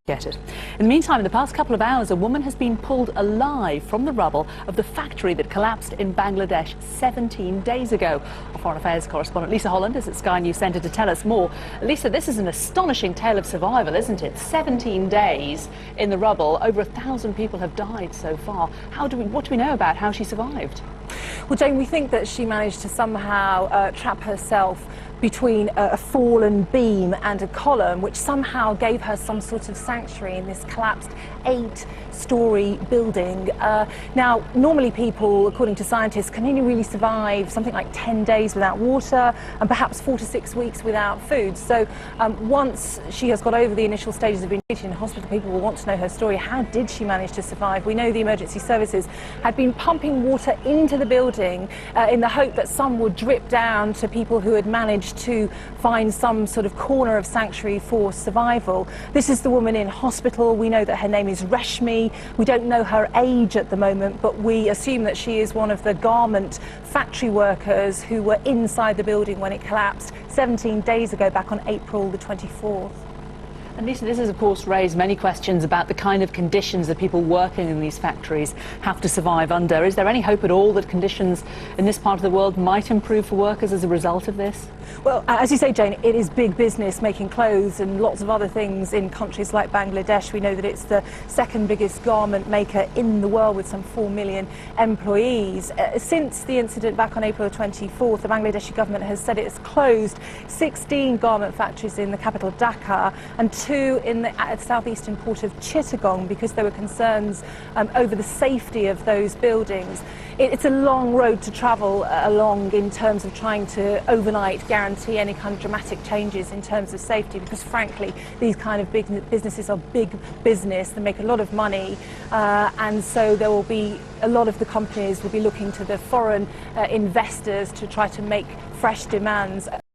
Get it. In the meantime, in the past couple of hours, a woman has been pulled alive from the rubble of the factory that collapsed in Bangladesh 17 days ago. Our Foreign Affairs correspondent Lisa Holland is at Sky News Centre to tell us more. Lisa, this is an astonishing tale of survival, isn't it? 17 days in the rubble. Over 1,000 people have died so far. What do we know about how she survived? Well, Jane, we think that she managed to somehow trap herself between a fallen beam and a column, which somehow gave her some sort of sanctuary in this collapsed 8-storey building. Now, normally people, according to scientists, can only really survive something like 10 days without water and perhaps 4 to 6 weeks without food. So once she has got over the initial stages of being treated in hospital, people will want to know her story. How did she manage to survive? We know the emergency services had been pumping water into the building in the hope that some would drip down to people who had managed to find some sort of corner of sanctuary for survival. This is the woman in hospital. We know that her name is Reshmi. We don't know her age at the moment, but we assume that she is one of the garment factory workers who were inside the building when it collapsed 17 days ago, back on April the 24th. And Lisa, this has of course raised many questions about the kind of conditions that people working in these factories have to survive under. Is there any hope at all that conditions in this part of the world might improve for workers as a result of this? Well, as you say, Jane, it is big business making clothes and lots of other things in countries like Bangladesh. We know that it's the second biggest garment maker in the world with some 4 million employees. Since the incident back on April 24th, the Bangladeshi government has said it has closed 16 garment factories in the capital Dhaka and 2 in the southeastern port of Chittagong because there were concerns over the safety of those buildings. It's a long road to travel along in terms of trying to overnight guarantee any kind of dramatic changes in terms of safety, because frankly these kind of big businesses are big business. They make a lot of money, and so there will be a lot of the companies will be looking to the foreign investors to try to make fresh demands.